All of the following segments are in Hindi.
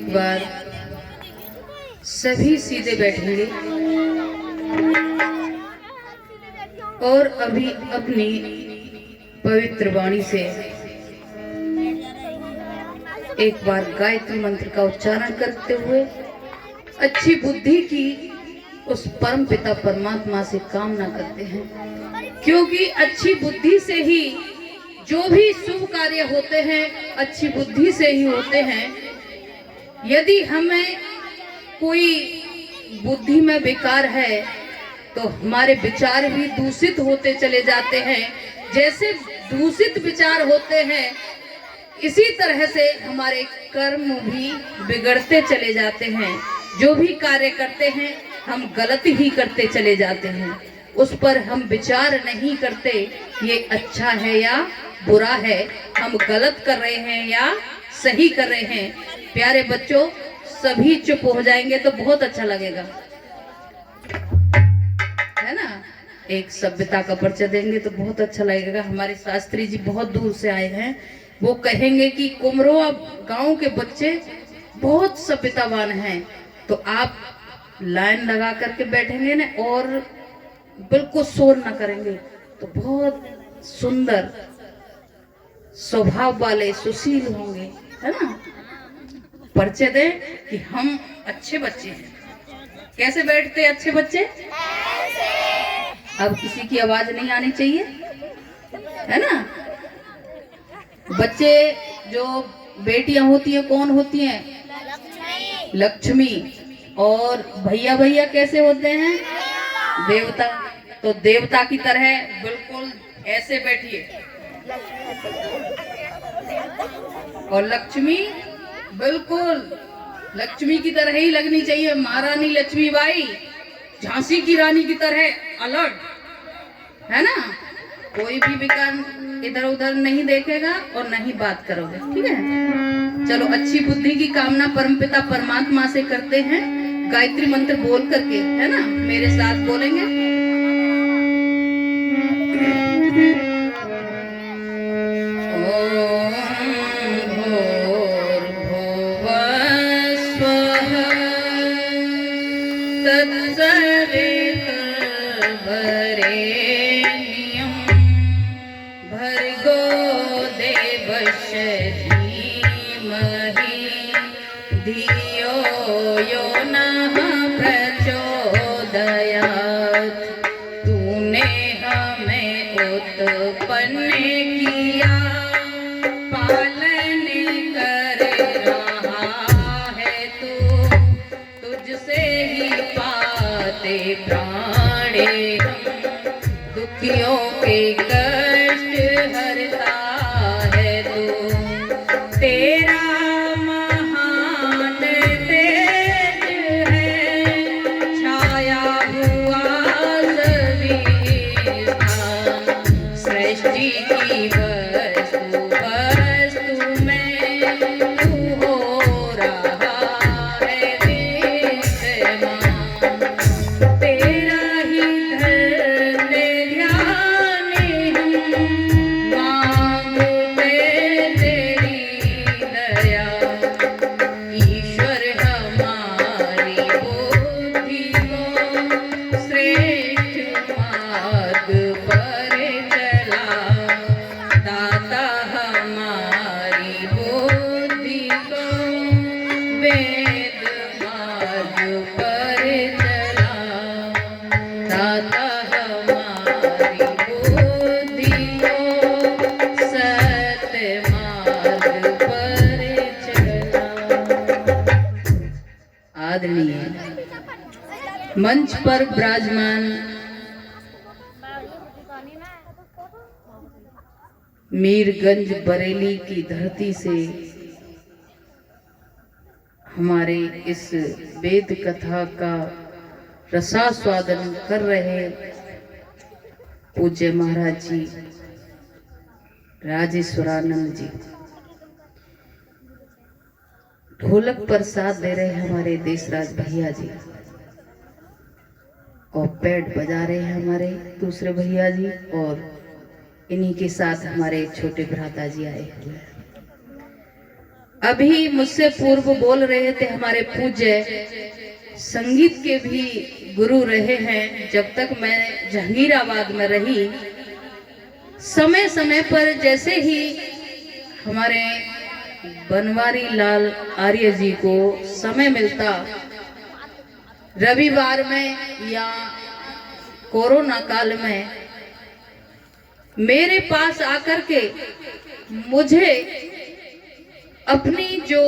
एक बार सभी सीधे बैठेंगे और अभी अपनी पवित्र वाणी से एक बार गायत्री मंत्र का उच्चारण करते हुए अच्छी बुद्धि की उस परम पिता परमात्मा से कामना करते हैं, क्योंकि अच्छी बुद्धि से ही जो भी शुभ कार्य होते हैं अच्छी बुद्धि से ही होते हैं। यदि हमें कोई बुद्धि में विकार है तो हमारे विचार भी दूषित होते चले जाते हैं। जैसे दूषित विचार होते हैं इसी तरह से हमारे कर्म भी बिगड़ते चले जाते हैं। जो भी कार्य करते हैं हम गलत ही करते चले जाते हैं, उस पर हम विचार नहीं करते ये अच्छा है या बुरा है, हम गलत कर रहे हैं या सही कर रहे हैं। प्यारे बच्चों, सभी चुप हो जाएंगे तो बहुत अच्छा लगेगा, है ना। एक सभ्यता का परिचय देंगे तो बहुत अच्छा लगेगा। हमारे शास्त्री जी बहुत दूर से आए हैं, वो कहेंगे कि कुमरोआ गांव के बच्चे बहुत सभ्यतावान हैं। तो आप लाइन लगा करके बैठेंगे ना और बिल्कुल शोर ना करेंगे तो बहुत सुंदर स्वभाव वाले सुशील होंगे, है ना। परिचय दें कि हम अच्छे बच्चे हैं। कैसे बैठते अच्छे बच्चे? अब किसी की आवाज नहीं आनी चाहिए, है ना। बच्चे जो बेटियां होती हैं कौन होती हैं? लक्ष्मी। और भैया भैया कैसे होते हैं? देवता। तो देवता की तरह बिल्कुल ऐसे बैठिए। और लक्ष्मी बिल्कुल लक्ष्मी की तरह ही लगनी चाहिए। महारानी लक्ष्मीबाई झांसी की रानी की तरह अलर्ट, है ना। कोई भी विकार इधर उधर नहीं देखेगा और नहीं बात करोगे, ठीक है। चलो, अच्छी बुद्धि की कामना परमपिता परमात्मा से करते हैं गायत्री मंत्र बोल करके, है ना। मेरे साथ बोलेंगे। धियो यो नः प्रचोदयात्। तूने हमें उत्पन्न किया, पालन कर रहा है तू, तुझसे ही पाते प्राणे हम, दुखियों के कष्ट हरता है तू। तेरा मंच पर विराजमान मीरगंज बरेली की धरती से हमारे इस वेद कथा का रसास्वादन कर रहे पूज्य महाराज जी राजेश्वरानंद जी, ढोलक पर साथ दे रहे हमारे देशराज भैया जी, और पैड बजा रहे हैं हमारे दूसरे भैया जी, और इन्हीं के साथ हमारे छोटे भ्राता जी आए हुए हैं। अभी मुझसे पूर्व बोल रहे थे हमारे पूज्य संगीत के भी गुरु रहे हैं। जब तक मैं जहांगीराबाद में रही, समय समय पर जैसे ही हमारे बनवारी लाल आर्य जी को समय मिलता, रविवार में या कोरोना काल में मेरे पास आकर के मुझे अपनी जो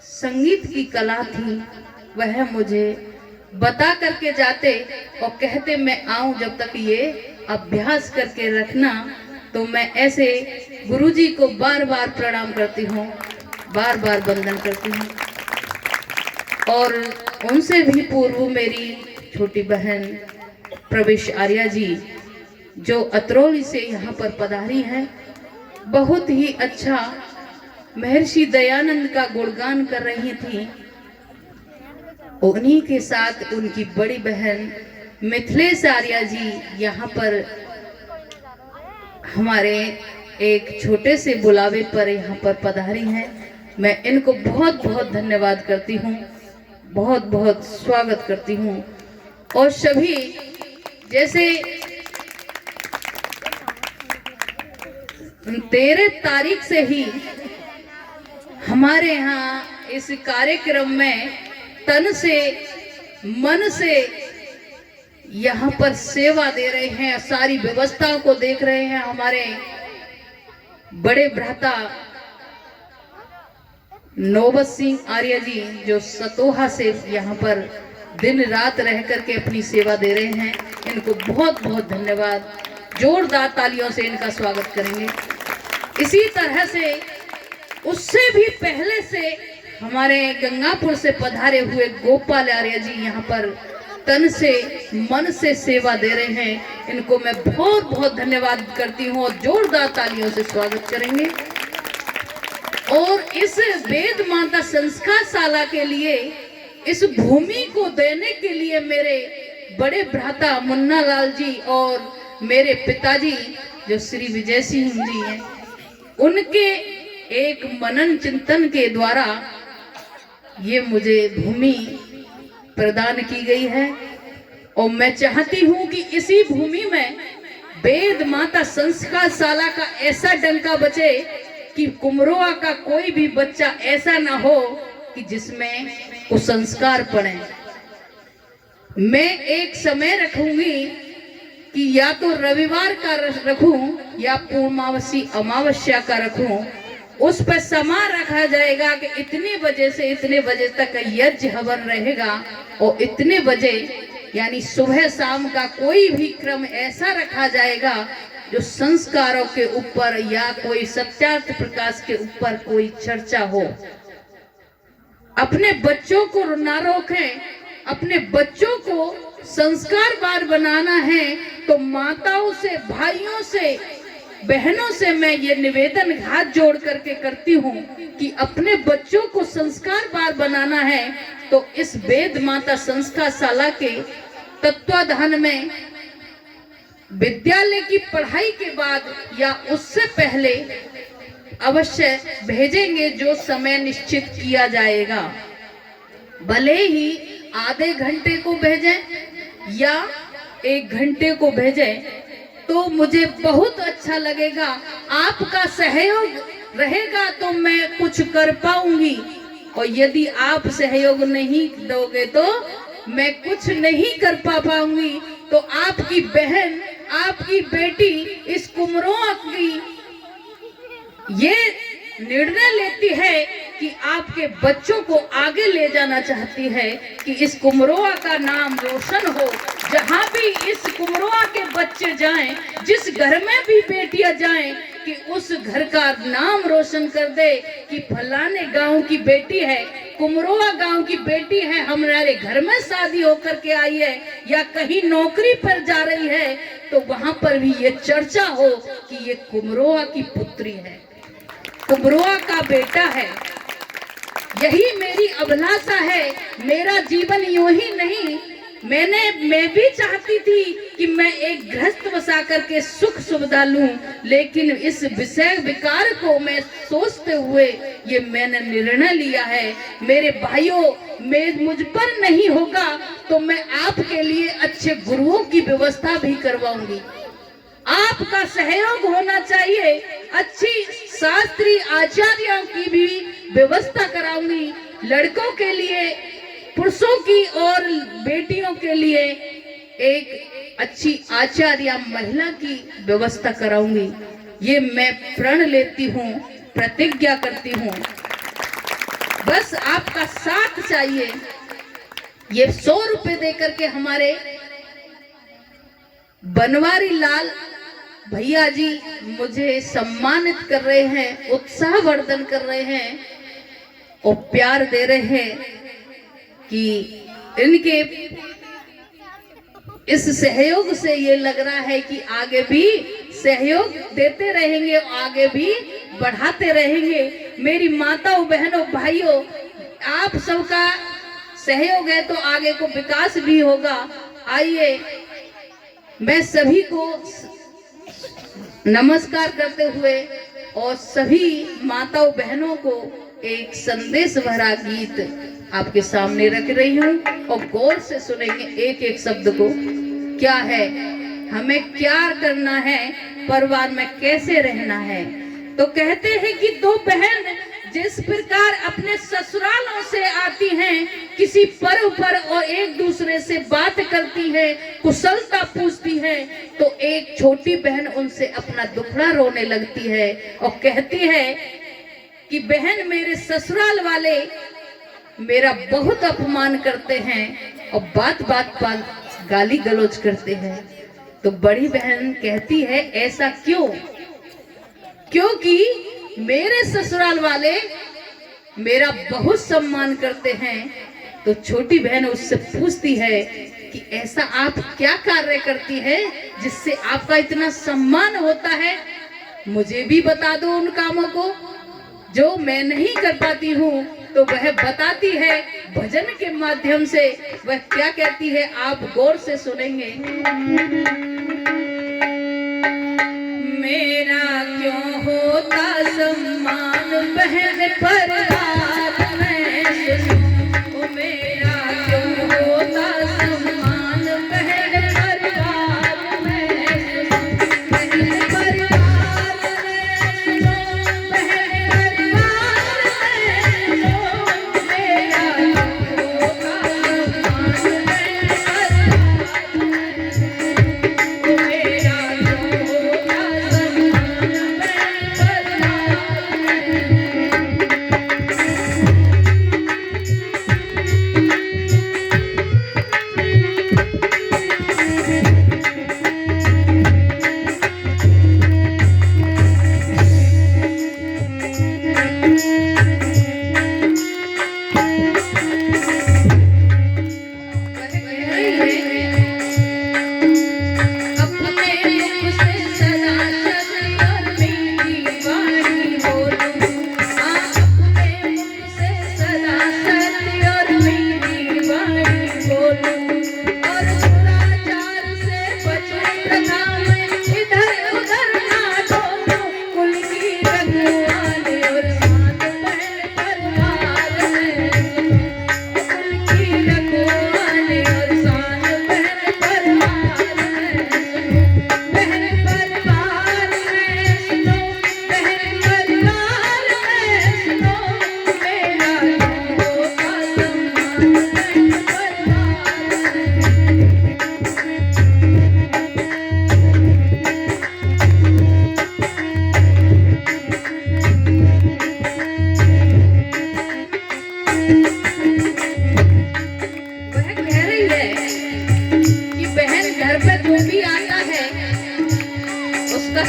संगीत की कला थी वह मुझे बता करके जाते और कहते मैं आऊं जब तक ये अभ्यास करके रखना। तो मैं ऐसे गुरुजी को बार बार प्रणाम करती हूँ, बार बार वंदन करती हूँ। और उनसे भी पूर्व मेरी छोटी बहन प्रवेश आर्या जी जो अतरौली से यहाँ पर पधारी हैं, बहुत ही अच्छा महर्षि दयानंद का गुणगान कर रही थी। उन्हीं के साथ उनकी बड़ी बहन मिथिलेश आर्या जी यहाँ पर हमारे एक छोटे से बुलावे पर यहाँ पर पधारी हैं। मैं इनको बहुत बहुत धन्यवाद करती हूँ, बहुत बहुत स्वागत करती हूँ। और सभी जैसे 13 तारीख से ही हमारे यहाँ इस कार्यक्रम में तन से मन से यहाँ पर सेवा दे रहे हैं, सारी व्यवस्थाओं को देख रहे हैं। हमारे बड़े भ्राता नौबत सिंह आर्य जी जो सतोहा से यहाँ पर दिन रात रह करके अपनी सेवा दे रहे हैं, इनको बहुत बहुत धन्यवाद। जोरदार तालियों से इनका स्वागत करेंगे। इसी तरह से उससे भी पहले से हमारे गंगापुर से पधारे हुए गोपाल आर्य जी यहाँ पर तन से मन से सेवा दे रहे हैं। इनको मैं बहुत बहुत धन्यवाद करती हूँ और जोरदार तालियों से स्वागत करेंगे। और इस वेद माता संस्कार शाला के लिए, इस भूमि को देने के लिए मेरे बड़े भ्राता मुन्ना लाल जी और मेरे पिताजी जो श्री विजय सिंह जी हैं, उनके एक मनन चिंतन के द्वारा ये मुझे भूमि प्रदान की गई है। और मैं चाहती हूँ कि इसी भूमि में वेद माता संस्कार शाला का ऐसा डंका बचे कि कुमरोआ का कोई भी बच्चा ऐसा ना हो कि जिसमें वो संस्कार पड़े। मैं एक समय रखूंगी कि या तो रविवार का रखूं या पूर्णमावसी अमावस्या का रखूं। उस पर समा रखा जाएगा कि इतने बजे से इतने बजे तक यज्ञ हवन रहेगा और इतने बजे यानी सुबह शाम का कोई भी क्रम ऐसा रखा जाएगा जो संस्कारों के ऊपर या कोई सत्यार्थ प्रकाश के ऊपर कोई चर्चा हो। अपने बच्चों को ना रोकें, अपने बच्चों को संस्कारवान बनाना है तो माताओं से, भाइयों से, बहनों से मैं ये निवेदन हाथ जोड़ करके करती हूँ कि अपने बच्चों को संस्कारवान बनाना है तो इस वेद माता संस्कार शाला के तत्वाधान में विद्यालय की पढ़ाई के बाद या उससे पहले अवश्य भेजेंगे, जो समय निश्चित किया जाएगा। भले ही आधे घंटे को भेजें या 1 घंटे को भेजें तो मुझे बहुत अच्छा लगेगा। आपका सहयोग रहेगा तो मैं कुछ कर पाऊंगी, और यदि आप सहयोग नहीं दोगे तो मैं कुछ नहीं कर पाऊंगी। तो आपकी बहन, आपकी बेटी इस कुमरों की ये निर्णय लेती है कि आपके बच्चों को आगे ले जाना चाहती है कि इस कुमरोआ का नाम रोशन हो। जहाँ भी इस कुमरोआ के बच्चे जाएं, जिस घर में भी बेटियां जाएं, कि उस घर का नाम रोशन कर दे कि फलाने गांव की बेटी है, कुमरोआ गांव की बेटी है, हमारे घर में शादी होकर के आई है या कहीं नौकरी पर जा रही है, तो वहां पर भी ये चर्चा हो कि ये कुमरोआ की पुत्री है, कुमरोआ का बेटा है। यही मेरी अभिलाषा है। मेरा जीवन यूं ही नहीं मैं भी चाहती थी कि मैं एक गृहस्थ बसा करके सुख सुविधा लूं, लेकिन इस विषय विकार को मैं सोचते हुए ये मैंने निर्णय लिया है। मेरे भाइयों, मुझ पर नहीं होगा तो मैं आपके लिए अच्छे गुरुओं की व्यवस्था भी करवाऊंगी। आपका सहयोग होना चाहिए। अच्छी शास्त्रीय आचार्यों की भी व्यवस्था कराऊंगी। लड़कों के लिए, पुरुषों की और बेटियों के लिए एक अच्छी आचार्य महिला की व्यवस्था कराऊंगी। ये मैं प्रण लेती हूँ, प्रतिज्ञा करती हूँ। बस आपका साथ चाहिए। ये 100 रुपए देकर के हमारे बनवारी लाल भैया जी मुझे सम्मानित कर रहे हैं, उत्साहवर्धन कर रहे हैं और प्यार दे रहे हैं कि इनके इस सहयोग से ये लग रहा है कि आगे भी सहयोग देते रहेंगे और आगे भी बढ़ाते रहेंगे। मेरी माताओं, बहनों, भाइयों, आप सबका सहयोग है तो आगे को विकास भी होगा। आइए, मैं सभी को नमस्कार करते हुए और सभी माताओं बहनों को एक संदेश भरा गीत आपके सामने रख रही हूँ और गौर से सुनेंगे एक एक शब्द को। क्या है, हमें क्या करना है, परिवार में कैसे रहना है। तो कहते हैं कि दो बहन जिस प्रकार अपने ससुरालों से आती हैं, किसी पर्व पर और एक दूसरे से बात करती है, कुशलता पूछती है, तो एक छोटी बहन उनसे अपना दुखड़ा रोने लगती है और कहती है कि बहन, मेरे ससुराल वाले मेरा बहुत अपमान करते हैं और बात बात पर गाली गलौज करते हैं। तो बड़ी बहन कहती है, ऐसा क्यों? क्योंकि मेरे ससुराल वाले मेरा बहुत सम्मान करते हैं। तो छोटी बहन उससे पूछती है कि ऐसा आप क्या कार्य करती है जिससे आपका इतना सम्मान होता है? मुझे भी बता दो उन कामों को जो मैं नहीं कर पाती हूँ। तो वह बताती है भजन के माध्यम से। वह क्या कहती है, आप गौर से सुनेंगे। मेरा क्यों होता सम्मान बहन परिवार में, सुनो मेरा क्यों होता सम्मान बहन परिवार में, बहन परिवार में, सुनो बहन परिवार में, सुनो मेरा क्यों होता सम्मान बहन परिवार में, मेरा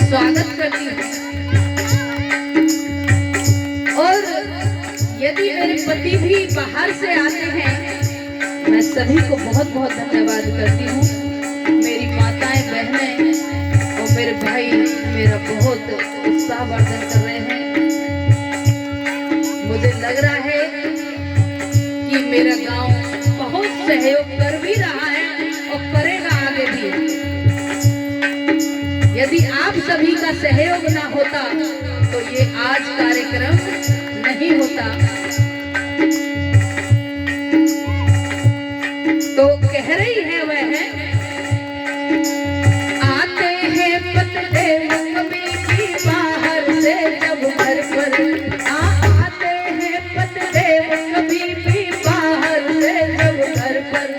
स्वागत करती हूँ। और यदि मेरे पति भी बाहर से आते हैं, मैं सभी को बहुत बहुत धन्यवाद करती हूँ। मेरी माताएं, बहनें और मेरे भाई मेरा बहुत उत्साहवर्धन कर रहे हैं। मुझे लग रहा है कि मेरा गांव बहुत सहयोग कर भी रहा है सभी का सहयोग ना होता तो ये आज कार्यक्रम नहीं होता। तो कह रही है वह आते हैं पतदेव कभी भी बाहर से जब घर पर आते हैं पतदेव कभी भी बाहर से जब घर पर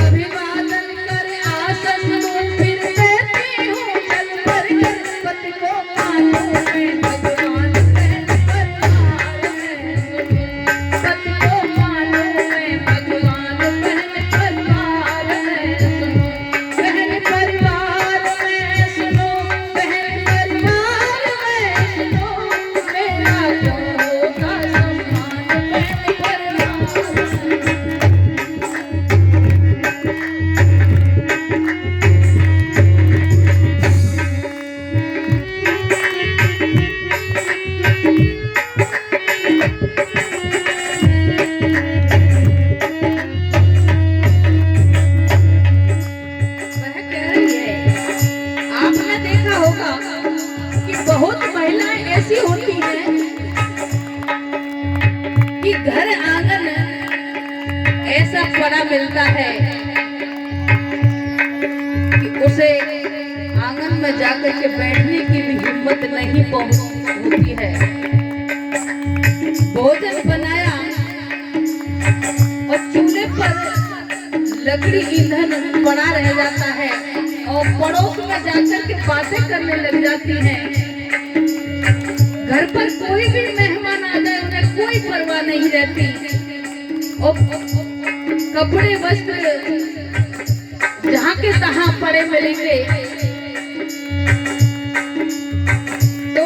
अभिवादन कर आसन दूं फिर देती हूँ चल पर गणपति को मानूं मैं भगवान बहन परिवार में पति को मानूं मैं भगवान बहन परिवार में बहन परिवार में सुनो बहन परिवार में सुनो मेरा क्यों होगा सम्मान बहन परिवार में। वह कह रही है आपने देखा होगा कि बहुत महिलाएं ऐसी होती हैं कि घर आंगन ऐसा पड़ा मिलता है कि उसे आंगन में जाकर के बैठने की भी हिम्मत नहीं होती है। भोजन बनाया और चूल्हे पर लकड़ी ईंधन पड़ा रह जाता है और पड़ोस में जाकर के बातें करने लग जाती हैं। घर पर कोई भी मेहमान आ जाए उन्हें कोई परवाह नहीं रहती और कपड़े वस्त्र जहाँ के तहाँ पड़े मिलेंगे। तो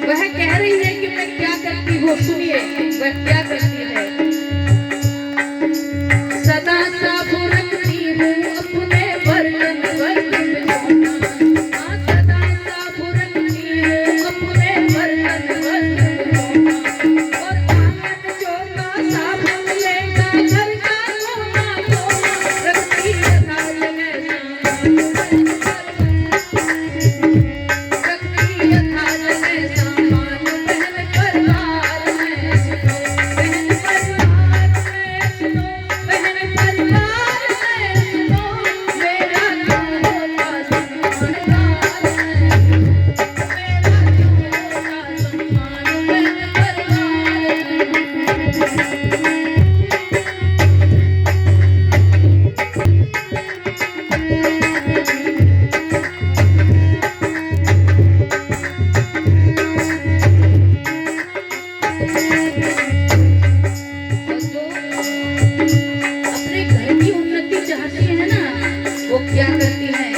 वह कह रही है कि मैं क्या करती हूँ, सुनिए वह क्या करती है। सदा साफ रखती हूँ अपने बर्तन बर्तन सदा साफ रखती हूँ अपने बर्तन बर्तन और आंगन चौका साफ मिलेगा घर का कोना कोना रखती है थाल में सामान रखती है थाल में सामान बहन परिवार में सुनो बहन परिवार में सुनो बहन परिवार में सुनो मेरा क्यों होता सम्मान मेरा क्यों होता सम्मान बहन और जो अपने घर की उन्नति चाहती है ना वो क्या करती है,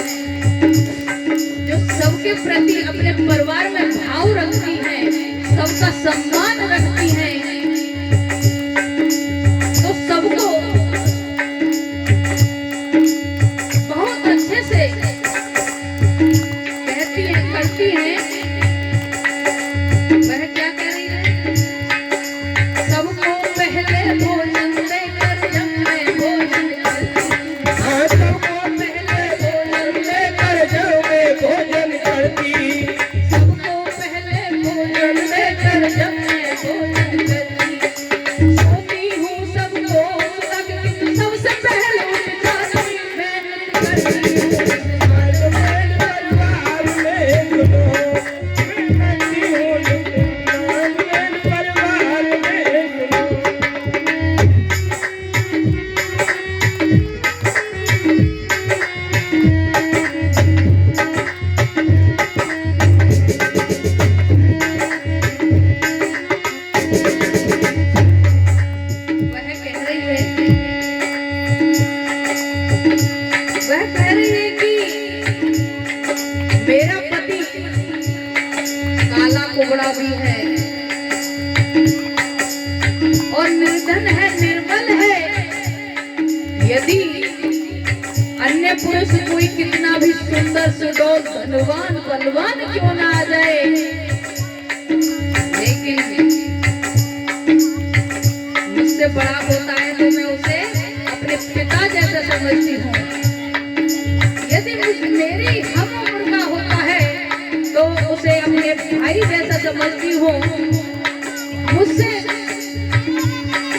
जो सबके प्रति अपने परिवार में भाव रखती है, सबका सम्मान रखती है, तो सबको बहुत अच्छे से कहती है करती है। वह क्या कह रही है, सबको पहले भोजन देकर जब मैं भोजन करती सबको पहले भोजन देकर जब मैं भोजन करती सबको पहले भोजन देकर जब मैं भोजन करती सोती हूँ सबको तक सबसे पहले उठ जाती मैं करती हूँ परिवार में सुनो मैं करती हूँ परिवार में सुनो। वह कह रही है कि मेरा पति काला कुबड़ा भी है और निर्धन है निर्बल है। यदि अन्य पुरुष कोई कितना भी सुंदर सुडौल धनवान बलवान क्यों ना आ जाए, लेकिन मुझसे बड़ा होता है तो मैं उसे अपने पिता जैसा समझती हूँ। यदि मेरी हम उम्र का हो समझती हूँ, मुझसे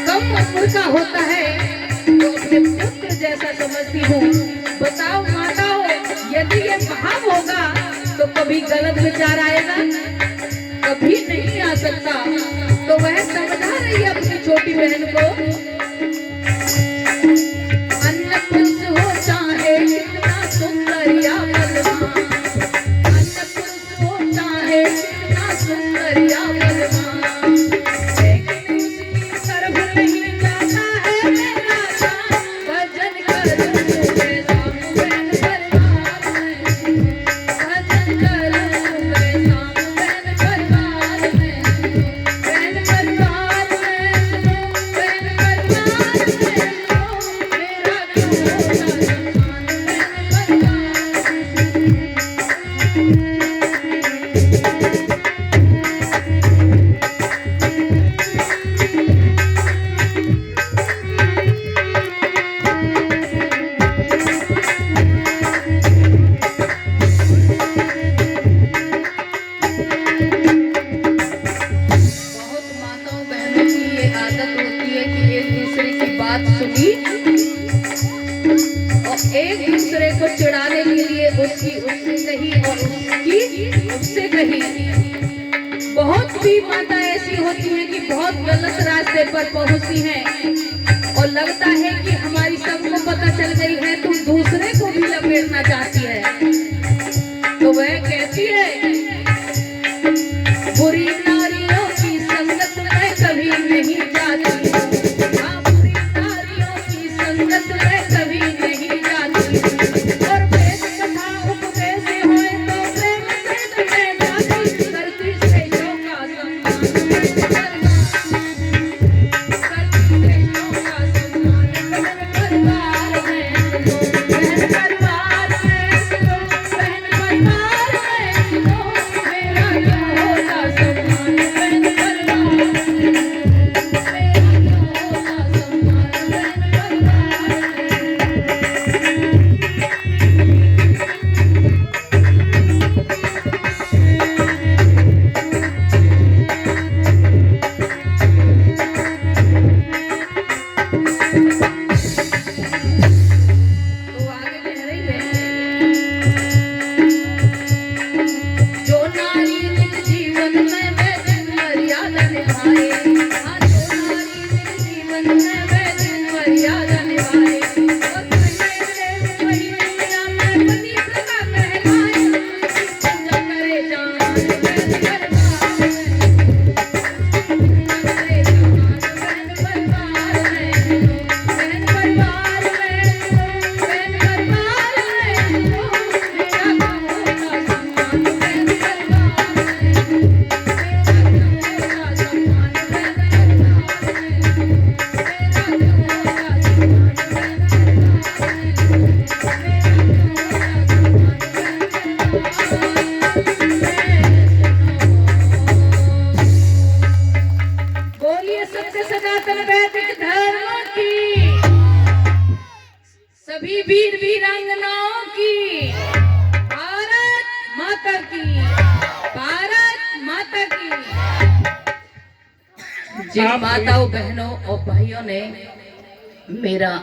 कम उम्र का होता है तो अपने पुत्र जैसा समझती हूँ। बताओ माताओं, यदि ये भाव होगा तो कभी गलत विचार आएगा? कभी नहीं आ सकता। तो वह समझा रही है अपनी छोटी बहन को, अन्य पुरुष हो चाहे कितना सुंदर या बलवान, अन्य पुरुष हो चाहे कितना सुंदर या बलवान, लेकिन उसकी तरफ नहीं जाता है मेरा जान। भजन करूं मैं शाम बहन परिवार में, भजन करूं मैं शाम बहन परिवार में, बहन परिवार में, बहन परिवार में, मेरा क्यों होता सम्मान बहन बहुत माताओं बहनों की ये आदत होती है कि एक दूसरे की बात सुनी और एक दूसरे को चिढ़ाने के लिए उसकी उससे कही और उसकी उससे कही। बहुत भी माता ऐसी होती हैं कि बहुत गलत रास्ते पर पहुंचती हैं और लगता है कि हमारी सबको पता चल गई है तो दूसरे को भी लपेटना चाहती है। तो वह कहती है, बुरी नारियों की संगत में कभी नहीं जाती, हाँ बुरी नारियों की संगत में कभी नहीं जाती, और वेद कथा उपदेश होए तो प्रेम प्रेम में जाती, करती श्रेष्ठों का सम्मान बहन परिवार में, बहन परिवार में, बहन परिवार में, मेरा क्यों होता सम्मान बहन परिवार में, मेरा क्यों होता सम्मान बहन परिवार में। तो आगे कह रही है, जो नारी निज जीवन में वैदिक मर्यादा निभाए, हाँ जो नारी निज जीवन में वैदिक मर्यादा निभाए, और कहे प्रेम वही दुनिया में पति प्रभा कहलाए, पूजा करे जान बहन परिवार में, पूजा करे जान बहन परिवार में, बहन परिवार में, बहन परिवार में, मेरा क्यों होता सम्मान बहन परिवार में, मेरा क्यों होता सम्मान बहन परिवार में, मेरा क्यों होता सम्मान बहन परिवार में, मेरा क्यों होता सम्मान। बोलिए सत्य सनातन वैदिक धर्म की, सभी वीर वीरांगनाओं की, भारत माता की, भारत माता की। जिन माताओं बहनों और भाइयों ने मेरा